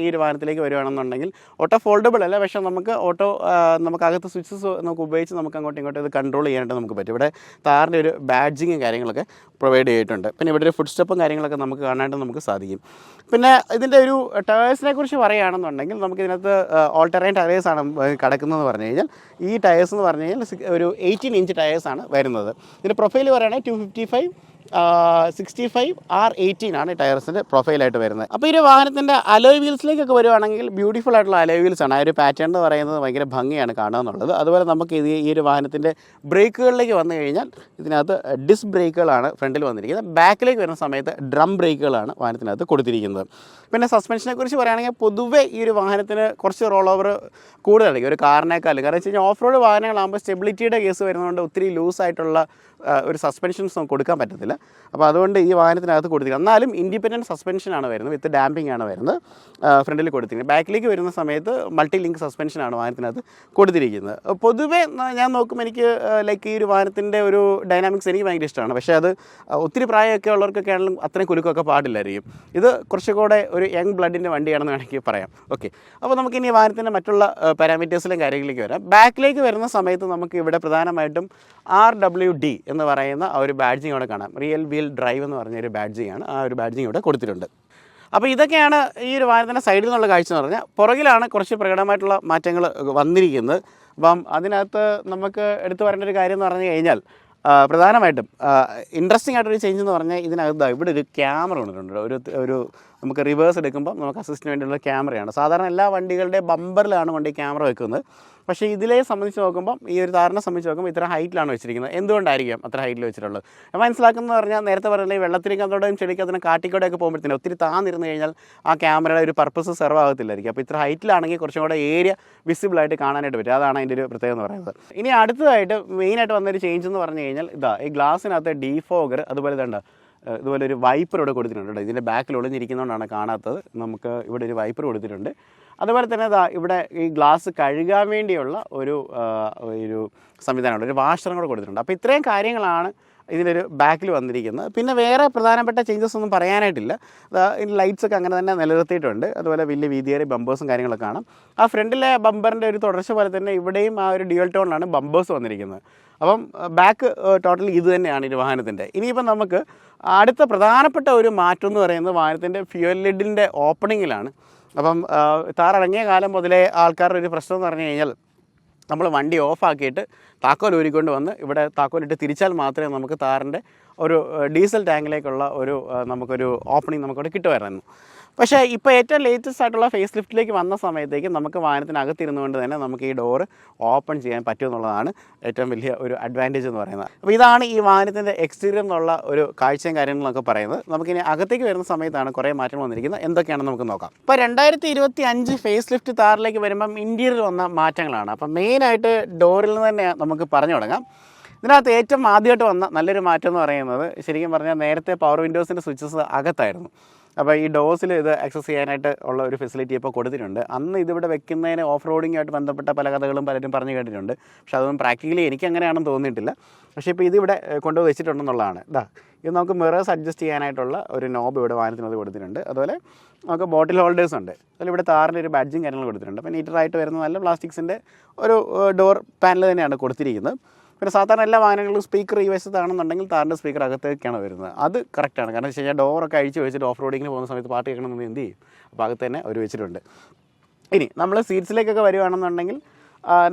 ഈ ഒരു വാഹനത്തിലേക്ക് വരുവാണെന്നുണ്ടെങ്കിൽ ഓട്ടോ ഫോൾഡബിൾ അല്ല, പക്ഷേ നമുക്ക് അകത്ത് സ്വിച്ചസ് നമുക്ക് ഉപയോഗിച്ച് നമുക്ക് അങ്ങോട്ടും ഇങ്ങോട്ടും ഇത് കൺട്രോൾ ചെയ്യാനായിട്ട് നമുക്ക് പറ്റും. ഇവിടെ താറിൻ്റെ ഒരു ബാഡ്ജിങ്ങും കാര്യങ്ങളൊക്കെ പ്രൊവൈഡ് ചെയ്തിട്ടുണ്ട്. പിന്നെ ഇവിടെ ഒരു ഫുഡ് സ്റ്റെപ്പും കാര്യങ്ങളൊക്കെ നമുക്ക് കാണാനായിട്ട് നമുക്ക് സാധിക്കും. പിന്നെ ഇതിൻ്റെ ഒരു ടയേഴ്സിനെ കുറിച്ച് പറയുകയാണെന്നുണ്ടെങ്കിൽ നമുക്ക് ഇതിനകത്ത് ഓൾ ടെറൈൻ ടയേഴ്സാണ് കിടക്കുന്നതെന്ന് പറഞ്ഞു കഴിഞ്ഞാൽ ഈ ടയേഴ്സ് എന്ന് പറഞ്ഞു കഴിഞ്ഞാൽ ഒരു 18 ഇഞ്ച് ടയേഴ്സാണ് വരുന്നത്. ഇതിൻ്റെ പ്രൊഫൈൽ പറയുകയാണെങ്കിൽ 255 65 R18 ആണ് ടയർസിൻ്റെ പ്രൊഫൈലായിട്ട് വരുന്നത്. അപ്പോൾ ഈ ഒരു വാഹനത്തിൻ്റെ അലോയ് വീൽസിലേക്കൊക്കെ വരുവാണെങ്കിൽ ബ്യൂട്ടിഫുൾ ആയിട്ടുള്ള അലോയ് വീൽസാണ്. ആ ഒരു പാറ്റേൺ എന്ന് പറയുന്നത് ഭയങ്കര ഭംഗിയാണ് കാണുക എന്നുള്ളത്. അതുപോലെ നമുക്ക് ഈ ഒരു വാഹനത്തിൻ്റെ ബ്രേക്കുകളിലേക്ക് വന്നു കഴിഞ്ഞാൽ ഇതിനകത്ത് ഡിസ്ക് ബ്രേക്കുകളാണ് ഫ്രണ്ടിൽ വന്നിരിക്കുന്നത്. ബാക്കിലേക്ക് വരുന്ന സമയത്ത് ഡ്രം ബ്രേക്കുകളാണ് വാഹനത്തിനകത്ത് കൊടുത്തിരിക്കുന്നത്. പിന്നെ സസ്പെൻഷനെ കുറിച്ച് പറയുകയാണെങ്കിൽ പൊതുവേ ഈ ഒരു വാഹനത്തിന് കുറച്ച് റോൾ ഓവർ കൂടുതലായിരിക്കും ഒരു കാറിനേക്കാളും. കാരണം വെച്ച് കഴിഞ്ഞാൽ ഓഫ് റോഡ് വാഹനങ്ങളാകുമ്പോൾ സ്റ്റെബിലിറ്റിയുടെ കേസ് വരുന്നതുകൊണ്ട് ഒത്തിരി ലൂസായിട്ടുള്ള ഒരു സസ്പെൻഷൻസ് നമുക്ക് കൊടുക്കാൻ പറ്റത്തില്ല. അപ്പോൾ അതുകൊണ്ട് ഈ വാഹനത്തിനകത്ത് കൊടുത്തിരിക്കുന്നത് എന്നാലും ഇൻഡിപെൻഡൻറ്റ് സസ്പെൻഷനാണ് വരുന്നത്, വിത്ത് ഡാമ്പിംഗ് ആണ് വരുന്നത് ഫ്രണ്ടിൽ കൊടുത്തിരിക്കുന്നത്. ബാക്കിലേക്ക് വരുന്ന സമയത്ത് മൾട്ടി ലിങ്ക് സസ്പെൻഷനാണ് വാഹനത്തിനകത്ത് കൊടുത്തിരിക്കുന്നത്. പൊതുവേ ഞാൻ നോക്കുമ്പോൾ എനിക്ക് ഈ ഒരു വാഹനത്തിൻ്റെ ഒരു ഡൈനാമിക്സ് എനിക്ക് ഭയങ്കര ഇഷ്ടമാണ്. പക്ഷേ അത് ഒത്തിരി പ്രായമൊക്കെ ഉള്ളവർക്കൊക്കെ ആണെങ്കിലും അത്രയും കുലുക്കമൊക്കെ പാടില്ലായിരിക്കും. ഇത് കുറച്ചുകൂടെ ഒരു യങ് ബ്ലഡിൻ്റെ വണ്ടിയാണെന്ന് വേണമെങ്കിൽ പറയാം. ഓക്കെ, അപ്പോൾ നമുക്കിനി വാഹനത്തിൻ്റെ മറ്റുള്ള പാരാമീറ്റേഴ്സിലും കാര്യങ്ങളിലേക്ക് വരാം. ബാക്കിലേക്ക് വരുന്ന സമയത്ത് നമുക്ക് ഇവിടെ പ്രധാനമായിട്ടും RWD എന്ന് പറയുന്ന ആ ഒരു ബാഡ്ജിങ് ഇവിടെ കാണാം. റിയൽ വീൽ ഡ്രൈവ് എന്ന് പറഞ്ഞൊരു ബാഡ്ജിങ്ങാണ്. ആ ഒരു ബാഡ്ജിങ് ഇവിടെ കൊടുത്തിട്ടുണ്ട്. അപ്പോൾ ഇതൊക്കെയാണ് ഈ ഒരു വാഹനത്തിൻ്റെ സൈഡിൽ നിന്നുള്ള കാഴ്ച എന്ന് പറഞ്ഞാൽ. പുറകിലാണ് കുറച്ച് പ്രകടമായിട്ടുള്ള മാറ്റങ്ങൾ വന്നിരിക്കുന്നത്. അപ്പം അതിനകത്ത് നമുക്ക് എടുത്തു പറയേണ്ട ഒരു കാര്യം എന്ന് പറഞ്ഞു കഴിഞ്ഞാൽ പ്രധാനമായിട്ടും ഇൻട്രസ്റ്റിംഗ് ആയിട്ടൊരു ചേഞ്ച് എന്ന് പറഞ്ഞാൽ ഇതിനകത്ത് ഇവിടെ ഒരു ക്യാമറ കൊണ്ടിട്ടുണ്ട്. ഒരു നമുക്ക് റിവേഴ്സ് എടുക്കുമ്പോൾ നമുക്ക് അസിസ്റ്റിന് വേണ്ടിയുള്ള ക്യാമറയാണ്. സാധാരണ എല്ലാ വണ്ടികളുടെ ബമ്പറിലാണ് വണ്ടി ക്യാമറ വെക്കുന്നത്. പക്ഷേ ഇതിലെ സംബന്ധിച്ച് നോക്കുമ്പോൾ ഈ ഒരു താറിനെ സംബന്ധിച്ച് നോക്കുമ്പോൾ ഇത്ര ഹൈറ്റിലാണ് വെച്ചിരിക്കുന്നത്. എന്തുകൊണ്ടായിരിക്കും അത്ര ഹൈറ്റിൽ വെച്ചിട്ടുള്ളത്? ഞാൻ മനസ്സിലാക്കുന്നത് പറഞ്ഞാൽ നേരത്തെ പറഞ്ഞാൽ വെള്ളത്തിലേക്ക് അതോടെയും ചെടിക്ക് അതിന് കാട്ടിക്കൂടെയൊക്കെ പോകുമ്പോഴത്തേനും ഒത്തിരി താന്നിരുന്ന് കഴിഞ്ഞാൽ ആ ക്യാമറയുടെ ഒരു പർപ്പസ് സെർവ് ആകത്തില്ലായിരിക്കും. അപ്പോൾ ഇത്ര ഹൈറ്റിലാണെങ്കിൽ കുറച്ചും കൂടെ ഏരിയ വിസിബിളായിട്ട് കാണാനായിട്ട് പറ്റും. അതാണ് അതിൻ്റെ ഒരു പ്രത്യേകത എന്ന് പറയുന്നത്. ഇനി അടുത്തതായിട്ട് മെയിനായിട്ട് വന്നൊരു ചേഞ്ച് എന്ന് പറഞ്ഞു കഴിഞ്ഞാൽ ഈ ഗ്ലാസ്സിനകത്ത് ഡീഫോഗർ അതുപോലെ ഇതുപോലെ ഒരു വൈപ്പർ ഇവിടെ കൊടുത്തിട്ടുണ്ട്. ഇതിൻ്റെ ബാക്കിൽ ഒളിഞ്ഞിരിക്കുന്നതുകൊണ്ടാണ് കാണാത്തത്. നമുക്ക് ഇവിടെ ഒരു വൈപ്പർ കൊടുത്തിട്ടുണ്ട്. അതുപോലെ തന്നെ ഇവിടെ ഈ ഗ്ലാസ് കഴുകാൻ വേണ്ടിയുള്ള ഒരു സംവിധാനമുണ്ട്, ഒരു വാഷറും കൂടെ കൊടുത്തിട്ടുണ്ട്. അപ്പോൾ ഇത്രയും കാര്യങ്ങളാണ് ഇതിലൊരു ബാക്കിൽ വന്നിരിക്കുന്നത്. പിന്നെ വേറെ പ്രധാനപ്പെട്ട ചേഞ്ചസ് ഒന്നും പറയാനായിട്ടില്ല. ലൈറ്റ്സൊക്കെ അങ്ങനെ തന്നെ നിലനിർത്തിയിട്ടുണ്ട്. അതുപോലെ വലിയ വീതിയേറിയ ബമ്പേഴ്സും കാര്യങ്ങളൊക്കെ കാണാം. ആ ഫ്രണ്ടിലെ ബമ്പറിൻ്റെ ഒരു തുടർച്ച പോലെ തന്നെ ഇവിടെയും ആ ഒരു ഡ്യുവൽ ടോണിലാണ് ബമ്പേഴ്സ് വന്നിരിക്കുന്നത്. അപ്പം ബാക്ക് ടോട്ടലി ഇത് തന്നെയാണ് ഈ വാഹനത്തിൻ്റെ. ഇനിയിപ്പം നമുക്ക് അടുത്ത പ്രധാനപ്പെട്ട ഒരു മാറ്റം എന്ന് പറയുന്നത് വാഹനത്തിൻ്റെ ഫ്യൂവൽ ലിഡിൻ്റെ ഓപ്പണിങ്ങിലാണ്. അപ്പം താറിറങ്ങിയ കാലം മുതലേ ആൾക്കാരുടെ ഒരു പ്രശ്നം എന്ന് പറഞ്ഞു കഴിഞ്ഞാൽ നമ്മൾ വണ്ടി ഓഫാക്കിയിട്ട് താക്കോൽ ഊരിക്കൊണ്ട് വന്ന് ഇവിടെ താക്കോലിട്ട് തിരിച്ചാൽ മാത്രമേ നമുക്ക് താറിൻ്റെ ഒരു ഡീസൽ ടാങ്കിലേക്കുള്ള നമുക്കൊരു ഓപ്പണിങ് നമുക്കവിടെ കിട്ടുമായിരുന്നു. പക്ഷേ ഇപ്പോൾ ഏറ്റവും ലേറ്റസ്റ്റ് ആയിട്ടുള്ള ഫേസ് ലിഫ്റ്റിലേക്ക് വന്ന സമയത്തേക്ക് നമുക്ക് വാഹനത്തിനകത്തിരുന്നുകൊണ്ട് തന്നെ നമുക്ക് ഈ ഡോറ് ഓപ്പൺ ചെയ്യാൻ പറ്റുമെന്നുള്ളതാണ് ഏറ്റവും വലിയ ഒരു അഡ്വാൻറ്റേജ് എന്ന് പറയുന്നത്. അപ്പോൾ ഇതാണ് ഈ വാഹനത്തിൻ്റെ എക്സ്റ്റീരിയർ എന്നുള്ള ഒരു കാഴ്ചയും കാര്യങ്ങളൊക്കെ പറയുന്നത്. നമുക്കിനി അകത്തേക്ക് വരുന്ന സമയത്താണ് കുറേ മാറ്റം വന്നിരിക്കുന്നത്. എന്തൊക്കെയാണെന്ന് നമുക്ക് നോക്കാം. ഇപ്പോൾ 2025 ഫേസ് ലിഫ്റ്റ് താറിലേക്ക് വരുമ്പം ഇൻറ്റീരിയർ വന്ന മാറ്റങ്ങളാണ്. അപ്പം മെയിനായിട്ട് ഡോറിൽ നിന്ന് തന്നെ നമുക്ക് പറഞ്ഞു തുടങ്ങാം. ഇതിനകത്ത് ഏറ്റവും ആദ്യമായിട്ട് വന്ന നല്ലൊരു മാറ്റം എന്ന് പറയുന്നത് ശരിക്കും പറഞ്ഞാൽ നേരത്തെ പവർ വിൻഡോസിൻ്റെ സ്വിച്ചസ് അകത്തായിരുന്നു. അപ്പോൾ ഈ ഡോസിൽ ഇത് ആക്സസ് ചെയ്യാനായിട്ട് ഉള്ള ഒരു ഫെസിലിറ്റി ഇപ്പോൾ കൊടുത്തിട്ടുണ്ട്. അന്ന് ഇതിവിടെ വെക്കുന്നതിന് ഓഫ് റോഡിങ്ങായിട്ട് ബന്ധപ്പെട്ട പല കഥകളും പലരും പറഞ്ഞു കേട്ടിട്ടുണ്ട്. പക്ഷേ അതൊന്നും പ്രാക്ടിക്കലി എനിക്ക് അങ്ങനെയാണെന്ന് തോന്നിയിട്ടില്ല. പക്ഷേ ഇപ്പോൾ ഇതിവിടെ കൊണ്ടുപോയി വെച്ചിട്ടുണ്ടെന്നുള്ളതാണ്. ഇത് നമുക്ക് മിറേഴ്സ് അഡ്ജസ്റ്റ് ചെയ്യാനായിട്ടുള്ള ഒരു നോബ് ഇവിടെ വാഹനത്തിനകത്ത് കൊടുത്തിട്ടുണ്ട്. അതുപോലെ നമുക്ക് ബോട്ടിൽ ഹോൾഡേഴ്സ് ഉണ്ട്. അതിൽ ഇവിടെ താറിൻ്റെ ഒരു ബാഡ്ജിങ് കാര്യങ്ങൾ കൊടുത്തിട്ടുണ്ട്. അപ്പോൾ നീറ്ററായിട്ട് വരുന്ന നല്ല പ്ലാസ്റ്റിക്സിൻ്റെ ഒരു ഡോർ പാനൽ തന്നെയാണ് കൊടുത്തിരിക്കുന്നത്. പിന്നെ സാധാരണ എല്ലാ വാഹനങ്ങളിലും സ്പീക്കർ ഈ വശത്താണെന്നുണ്ടെങ്കിൽ താറിൻ്റെ സ്പീക്കർ അകത്തേക്കാണ് വരുന്നത്. അത് കറക്റ്റാണ്. കാരണം വെച്ച് കഴിഞ്ഞാൽ ഡോറൊക്കെ അഴിച്ച് വെച്ചിട്ട് ഓഫ് റോഡിങ്ങിന് പോകുന്ന സമയത്ത് പാട്ട് കേൾക്കണമെന്ന് എന്ത് ചെയ്യും? അപ്പോൾ അകത്ത് തന്നെ അവർ വെച്ചിട്ടുണ്ട്. ഇനി നമ്മൾ സീറ്റ്സിലേക്കൊക്കെ വരുവാണെന്നുണ്ടെങ്കിൽ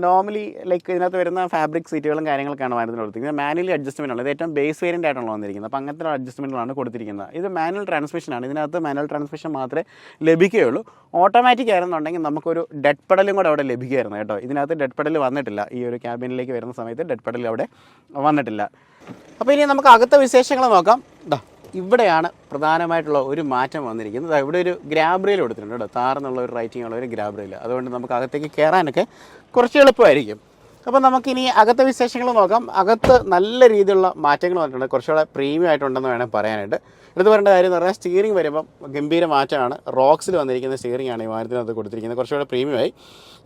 നോർമലി ലൈക്ക് ഇതിനകത്ത് വരുന്ന ഫാബ്രിക് സീറ്റുകളും കാര്യങ്ങളൊക്കെയാണ് വാഹനത്തിന് കൊടുത്തിരിക്കുന്നത്. മാനുവലി അഡ്ജസ്റ്റ്മെൻ്റ് ആണ്, ഇത് ഏറ്റവും ബേസ് വേരിയൻ്റ് ആയിട്ടുള്ള വന്നിരിക്കുന്നത്. അപ്പോൾ അങ്ങനത്തെ അഡ്ജസ്റ്റ്മെൻറ്റുകളാണ് കൊടുത്തിരിക്കുന്നത്. ഇത് മാനുവൽ ട്രാൻസ്മിഷനാണ്, ഇതിനകത്ത് മാനുവൽ ട്രാൻസ്മിഷൻ മാത്രമേ ലഭിക്കുകയുള്ളൂ. ഓട്ടോമാറ്റിക് ആയിരുന്നുണ്ടെങ്കിൽ നമുക്കൊരു ഡെഡ് പെഡലും കൂടെ അവിടെ ലഭിക്കുമായിരുന്നു കേട്ടോ. ഇതിനകത്ത് ഡെഡ് പെഡൽ വന്നിട്ടില്ല, ഈ ഒരു ക്യാബിനിലേക്ക് വരുന്ന സമയത്ത് ഡെഡ് പെഡൽ അവിടെ വന്നിട്ടില്ല. അപ്പോൾ ഇനി നമുക്ക് അകത്തെ വിശേഷങ്ങൾ നോക്കാം. ഇവിടെയാണ് പ്രധാനമായിട്ടുള്ള ഒരു മാറ്റം വന്നിരിക്കുന്നത്. ഇവിടെ ഒരു ഗ്രാബ് റെയിൽ കൊടുത്തിട്ടുണ്ട് കേട്ടോ, താർന്നുള്ള ഒരു റൈറ്റിംഗ് ഉള്ള ഒരു ഗ്രാബ് റെയിൽ. അതുകൊണ്ട് നമുക്ക് അകത്തേക്ക് കയറാനൊക്കെ കുറച്ച് എളുപ്പമായിരിക്കും. അപ്പോൾ നമുക്കിനി അകത്തെ വിശേഷങ്ങൾ നോക്കാം. അകത്ത് നല്ല രീതിയിലുള്ള മാറ്റങ്ങൾ വന്നിട്ടുണ്ട്, കുറച്ചുകൂടെ പ്രീമിയം ആയിട്ടുണ്ടെന്ന് വേണം പറയാനായിട്ട്. എടുത്ത് പറയേണ്ട കാര്യം എന്ന് പറഞ്ഞാൽ സ്റ്റിയറിംഗ് വരുമ്പം ഗംഭീര മാറ്റമാണ്. റോക്സിൽ വന്നിരിക്കുന്ന സ്റ്റിയറിംഗ് ആണ് ഈ വാഹനത്തിനകത്ത് കൊടുത്തിരിക്കുന്നത്, കുറച്ചുകൂടെ പ്രീമിയമായി.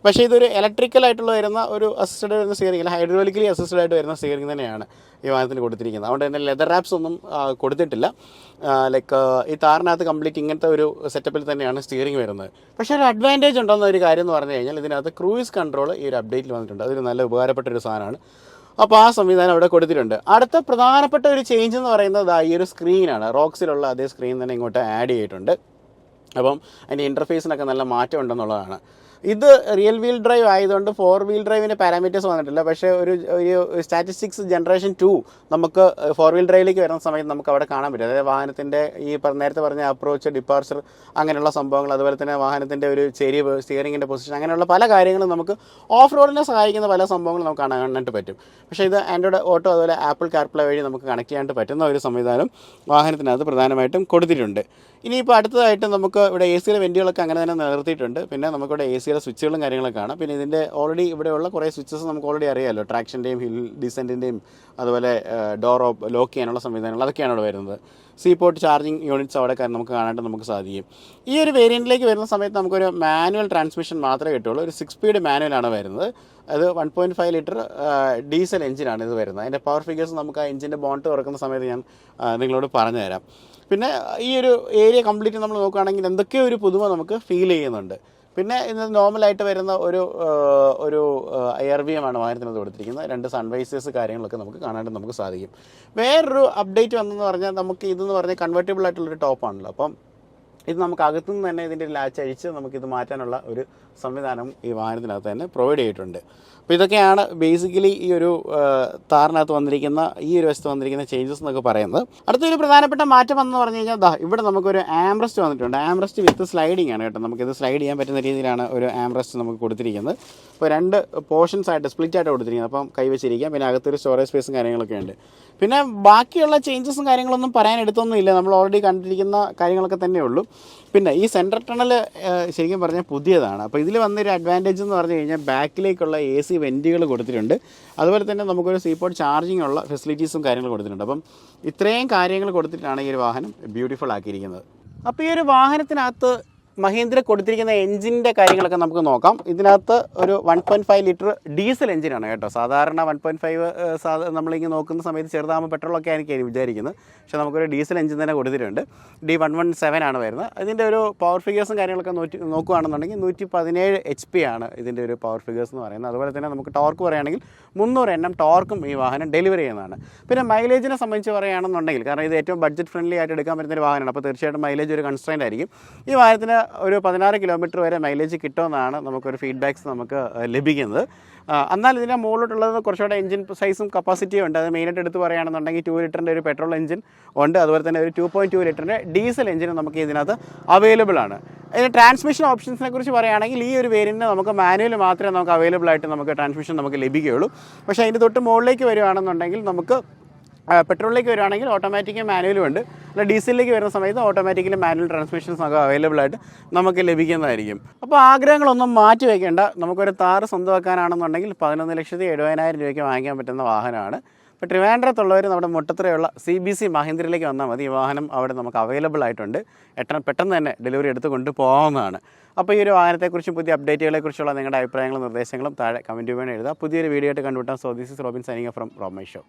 പക്ഷേ ഇതൊരു ഇലക്ട്രിക്കലായിട്ടുള്ള വരുന്ന ഒരു അസിസ്റ്റഡ് വരുന്ന സ്റ്റിയറിംഗ് അല്ല, ഹൈഡ്രോളിക്കലി അസിസ്റ്റഡ് ആയിട്ട് വരുന്ന സ്റ്റിയറിംഗ് തന്നെയാണ് ഈ വാഹനത്തിന് കൊടുത്തിരിക്കുന്നത്. അതുകൊണ്ട് തന്നെ ലെതർ റാപ്സ് ഒന്നും കൊടുത്തിട്ടില്ല. ലൈക്ക് ഈ താറിനകത്ത് കംപ്ലീറ്റ് ഇങ്ങനത്തെ ഒരു സെറ്റപ്പിൽ തന്നെയാണ് സ്റ്റിയറിംഗ് വരുന്നത്. പക്ഷേ ഒരു അഡ്വാൻറ്റേജ് ഉണ്ടെന്ന ഒരു കാര്യം എന്ന് പറഞ്ഞു കഴിഞ്ഞാൽ ഇതിനകത്ത് ക്രൂയിസ് കൺട്രോൾ ഈ ഒരു അപ്ഡേറ്റിൽ വന്നിട്ടുണ്ട്. അതൊരു നല്ല ഉപകാരപ്പെട്ട ഒരു സാധനമാണ്. അപ്പോൾ ആ സംവിധാനം അവിടെ കൊടുത്തിട്ടുണ്ട്. അടുത്ത പ്രധാനപ്പെട്ട ഒരു ചേഞ്ച് എന്ന് പറയുന്നത് ഈ ഒരു സ്ക്രീനാണ്. റോക്സിലുള്ള അതേ സ്ക്രീൻ തന്നെ ഇങ്ങോട്ട് ആഡ് ചെയ്തിട്ടുണ്ട്. അപ്പം അതിൻ്റെ ഇൻ്റർഫേസിനൊക്കെ നല്ല മാറ്റം ഉണ്ടെന്നുള്ളതാണ്. ഇത് റിയൽ വീൽ ഡ്രൈവ് ആയതുകൊണ്ട് 4 വീൽ ഡ്രൈവിൻ്റെ പാരാമീറ്റേഴ്സ് വന്നിട്ടില്ല. പക്ഷേ ഒരു സ്റ്റാറ്റിസ്റ്റിക്സ് ജനറേഷൻ 2 നമുക്ക് 4 വീൽ ഡ്രൈവിലേക്ക് വരുന്ന സമയത്ത് നമുക്ക് അവിടെ കാണാൻ പറ്റും. അതായത് വാഹനത്തിൻ്റെ ഈ നേരത്തെ പറഞ്ഞ അപ്രോച്ച്, ഡിപ്പാർച്ചർ, അങ്ങനെയുള്ള സംഭവങ്ങൾ, അതുപോലെ തന്നെ വാഹനത്തിൻ്റെ ഒരു ചെരിവ്, സ്റ്റിയറിങ്ങിൻ്റെ പൊസിഷൻ, അങ്ങനെയുള്ള പല കാര്യങ്ങളും നമുക്ക് ഓഫ് റോഡിനെ സഹായിക്കുന്ന പല സംഭവങ്ങളും നമുക്ക് കാണാനായിട്ട് പറ്റും. പക്ഷേ ഇത് ആൻഡ്രോയിഡ് ഓട്ടോ അതുപോലെ ആപ്പിൾ കാർപ്ലേ വഴി നമുക്ക് കണക്ട് ചെയ്യാനായിട്ട് പറ്റുന്ന ഒരു സംവിധാനം വാഹനത്തിനകത്ത് പ്രധാനമായിട്ടും കൊടുത്തിട്ടുണ്ട്. ഇനിയിപ്പോൾ അടുത്തതായിട്ട് നമുക്ക് ഇവിടെ എ സിയുടെ വെൻറ്റുകളൊക്കെ അങ്ങനെ തന്നെ നിലനിർത്തിയിട്ടുണ്ട്. പിന്നെ നമുക്കിവിടെ എ സിയുടെ സ്വിച്ചുകളും കാര്യങ്ങളൊക്കെ കാണാം. പിന്നെ ഇതിൻ്റെ ഓൾറെഡി ഇവിടെയുള്ള കുറേ സ്വിച്ചസ് നമുക്ക് ഓൾറെഡി അറിയാമല്ലോ, ട്രാക്ഷൻ്റെയും ഹിൽ ഡിസെൻറ്റിൻ്റെയും അതുപോലെ ഡോർ ലോക്ക് ചെയ്യാനുള്ള സംവിധാനങ്ങൾ അതൊക്കെയാണ് ഇവിടെ വരുന്നത്. സി പോർട്ട് ചാർജിങ് യൂണിറ്റ്സ് അവിടെ നമുക്ക് കാണാനായിട്ട് നമുക്ക് സാധിക്കും. ഈ ഒരു വേരിയൻറ്റിലേക്ക് വരുന്ന സമയത്ത് നമുക്കൊരു മാനുവൽ ട്രാൻസ്മിഷൻ മാത്രമേ കിട്ടുള്ളൂ. ഒരു 6 സ്പീഡ് മാനുവലാണ് വരുന്നത്. അത് 1.5 ലിറ്റർ ഡീസൽ എഞ്ചിനാണ് ഇത് വരുന്നത്. അതിൻ്റെ പവർ ഫിഗേഴ്സ് നമുക്ക് ആ എഞ്ചിൻ്റെ ബോണ്ട് തുറക്കുന്ന സമയത്ത് ഞാൻ നിങ്ങളോട് പറഞ്ഞു തരാം. പിന്നെ ഈ ഒരു ഏരിയ കംപ്ലീറ്റ് നമ്മൾ നോക്കുകയാണെങ്കിൽ എന്തൊക്കെയോ ഒരു പുതുമ നമുക്ക് ഫീൽ ചെയ്യുന്നുണ്ട്. പിന്നെ ഇത് നോർമലായിട്ട് വരുന്ന ഒരു ARVM ആണ് വാഹനത്തിനകത്ത് കൊടുത്തിരിക്കുന്നത്. 2 സൺവൈസേഴ്സ് കാര്യങ്ങളൊക്കെ നമുക്ക് കാണാനായിട്ട് നമുക്ക് സാധിക്കും. വേറൊരു അപ്ഡേറ്റ് വന്നെന്ന് പറഞ്ഞാൽ നമുക്ക് ഇതെന്ന് പറഞ്ഞാൽ കൺവെർട്ടിബിൾ ആയിട്ടുള്ളൊരു ടോപ്പാണല്ലോ. അപ്പം ഇത് നമുക്ക് അകത്തുനിന്ന് തന്നെ ഇതിൻ്റെ ലാച്ച് അഴിച്ച് നമുക്കിത് മാറ്റാനുള്ള ഒരു സംവിധാനം ഈ വാഹനത്തിനകത്ത് തന്നെ പ്രൊവൈഡ് ചെയ്തിട്ടുണ്ട്. അപ്പോൾ ഇതൊക്കെയാണ് ബേസിക്കലി ഈ ഒരു താറിനകത്ത് വന്നിരിക്കുന്ന ഈ ഒരു വശത്ത് വന്നിരിക്കുന്ന ചേഞ്ചസ് എന്നൊക്കെ പറയുന്നത്. അടുത്തൊരു പ്രധാനപ്പെട്ട മാറ്റം വന്നെന്ന് പറഞ്ഞു കഴിഞ്ഞാൽ ഇവിടെ നമുക്കൊരു ആംറസ്റ്റ് വന്നിട്ടുണ്ട്. ആംറസ്റ്റ് വിത്ത് സ്ലൈഡിങ് ആണ് കേട്ടോ. നമുക്കിത് സ്ലൈഡ് ചെയ്യാൻ പറ്റുന്ന രീതിയിലാണ് ഒരു ആംറസ്റ്റ് നമുക്ക് കൊടുത്തിരിക്കുന്നത്. ഇപ്പോൾ 2 പോർഷൻസ് ആയിട്ട് സ്പ്ലിറ്റ് ആയിട്ട് കൊടുത്തിരിക്കുന്നത്. അപ്പം കൈവച്ചിരിക്കാം. പിന്നെ അകത്തൊരു സ്റ്റോറേജ് സ്പേസും കാര്യങ്ങളൊക്കെ ഉണ്ട്. പിന്നെ ബാക്കിയുള്ള ചേഞ്ചസും കാര്യങ്ങളൊന്നും പറയാൻ എടുത്തൊന്നുമില്ല, നമ്മൾ ഓൾറെഡി കണ്ടിരിക്കുന്ന കാര്യങ്ങളൊക്കെ തന്നെ ഉള്ളൂ. പിന്നെ ഈ സെൻട്രൽ ടണൽ ശരിക്കും പറഞ്ഞാൽ പുതിയതാണ്. അപ്പോൾ ഇതിൽ വന്നൊരു അഡ്വാൻറ്റേജ് എന്ന് പറഞ്ഞു കഴിഞ്ഞാൽ ബാക്കിലേക്കുള്ള AC വെൻറ്റുകൾ കൊടുത്തിട്ടുണ്ട്. അതുപോലെ തന്നെ നമുക്കൊരു സീപോർട്ട് ചാർജിങ് ഉള്ള ഫെസിലിറ്റീസും കാര്യങ്ങളും കൊടുത്തിട്ടുണ്ട്. അപ്പം ഇത്രയും കാര്യങ്ങൾ കൊടുത്തിട്ടാണ് ഈ ഒരു വാഹനം ബ്യൂട്ടിഫുൾ ആക്കിയിരിക്കുന്നത്. അപ്പോൾ ഈ ഒരു വാഹനത്തിനകത്ത് മഹീന്ദ്ര കൊടുത്തിരിക്കുന്ന എഞ്ചിൻ്റെ കാര്യങ്ങളൊക്കെ നമുക്ക് നോക്കാം. ഇതിനകത്ത് ഒരു 1.5 ലിറ്റർ ഡീസൽ എഞ്ചിനാണ് കേട്ടോ. സാധാരണ 1.5 നമ്മളിങ്ങനെ നോക്കുന്ന സമയത്ത് ചെറുതാകുമ്പോൾ പെട്രോളൊക്കെ ആയിരിക്കും വിചാരിക്കുന്നത്. പക്ഷേ നമുക്കൊരു ഡീസൽ എഞ്ചിൻ തന്നെ കൊടുത്തിട്ടുണ്ട്. D117 ആണ് വരുന്നത്. ഇതിൻ്റെ ഒരു പവർ ഫിഗേഴ്സും കാര്യങ്ങളൊക്കെ നോക്കുകയാണെന്നുണ്ടെങ്കിൽ 117 HP ആണ് ഇതിൻ്റെ ഒരു പവർ ഫിഗേഴ്സ് എന്ന് പറയുന്നത്. അതുപോലെ തന്നെ നമുക്ക് ടോർക്ക് പറയുകയാണെങ്കിൽ 300 Nm ടോർക്കും ഈ വാഹനം ഡെലിവറി ചെയ്യുന്നതാണ്. പിന്നെ മൈലേജിനെ സംബന്ധിച്ച് പറയുകയാണെന്നുണ്ടെങ്കിൽ, കാരണം ഇത് ഏറ്റവും ബഡ്ജറ്റ് ഫ്രണ്ട്ലി ആയിട്ട് എടുക്കാൻ പറ്റുന്ന ഒരു വാഹനമാണ്. അപ്പോൾ തീർച്ചയായിട്ടും മൈലേജ് ഒരു കൺസ്ട്രെയിൻ്റ് ആയിരിക്കും. ഈ വാഹനത്തിന് ഒരു 16 കിലോമീറ്റർ വരെ മൈലേജ് കിട്ടുമെന്നാണ് നമുക്കൊരു ഫീഡ്ബാക്ക്സ് നമുക്ക് ലഭിക്കുന്നത്. എന്നാൽ ഇതിൻ്റെ മുകളിലോട്ടുള്ളത് കുറച്ചുകൂടെ എഞ്ചിൻ സൈസും കപ്പാസിറ്റിയും ഉണ്ട്. അത് മെയിനായിട്ട് എടുത്ത് പറയുകയാണെന്നുണ്ടെങ്കിൽ 2 ലിറ്ററിൻ്റെ ഒരു പെട്രോൾ എഞ്ചിൻ ഉണ്ട്. അതുപോലെ തന്നെ ഒരു 2.2 ലിറ്ററിൻ്റെ ഡീസൽ എഞ്ചിനും നമുക്ക് ഇതിനകത്ത് അവൈലബിൾ ആണ്. ഇതിന് ട്രാൻസ്മിഷൻ ഓപ്ഷൻസിനെ കുറിച്ച് പറയുകയാണെങ്കിൽ ഈ ഒരു വേരിയൻറ്റിന് നമുക്ക് മാനുവൽ മാത്രമേ നമുക്ക് അവൈലബിൾ ആയിട്ട് നമുക്ക് ട്രാൻസ്മിഷൻ നമുക്ക് ലഭിക്കുകയുള്ളൂ. പക്ഷേ അതിൻ്റെ തൊട്ട് മുകളിലേക്ക് വരികയാണെന്നുണ്ടെങ്കിൽ നമുക്ക് പെട്രോളിലേക്ക് വരുവാണെങ്കിൽ ഓട്ടോമാറ്റിക്കും മാനുവലും ഉണ്ട്. അല്ല ഡീസലിലേക്ക് വരുന്ന സമയത്ത് ഓട്ടോമാറ്റിക്കലി മാനുവൽ ട്രാൻസ്മിഷൻസ് ഒക്കെ അവൈലബിൾ ആയിട്ട് നമുക്ക് ലഭിക്കുന്നതായിരിക്കും. അപ്പോൾ ആഗ്രഹങ്ങളൊന്നും മാറ്റി വയ്ക്കേണ്ട. നമുക്കൊരു താറ് സ്വന്തമാക്കാനാണെന്നുണ്ടെങ്കിൽ 11,70,000 രൂപയ്ക്ക് വാങ്ങിക്കാൻ പറ്റുന്ന വാഹനമാണ്. ഇപ്പോൾ ട്രിവാൻഡ്രത്തുള്ളവർ നമ്മുടെ മുട്ടത്തറയുള്ള CBC മഹീന്ദ്രയിലേക്ക് വന്നാൽ മതി. ഈ വാഹനം അവിടെ നമുക്ക് അവൈലബിൾ ആയിട്ടുണ്ട്. പെട്ടെന്ന് തന്നെ ഡെലിവറി എടുത്ത് കൊണ്ടുപോകാവുന്നതാണ്. അപ്പോൾ ഈ ഒരു വാഹനത്തെക്കുറിച്ചും പുതിയ അപ്ഡേറ്റുകളെക്കുറിച്ചുള്ള നിങ്ങളുടെ അഭിപ്രായങ്ങളും നിർദ്ദേശങ്ങളും താഴെ കമൻറ്റ് വേണം എഴുതുക. പുതിയൊരു വീഡിയോ ആയിട്ട് കണ്ടുമുട്ടാം. So this is Robin signing from Rob my show.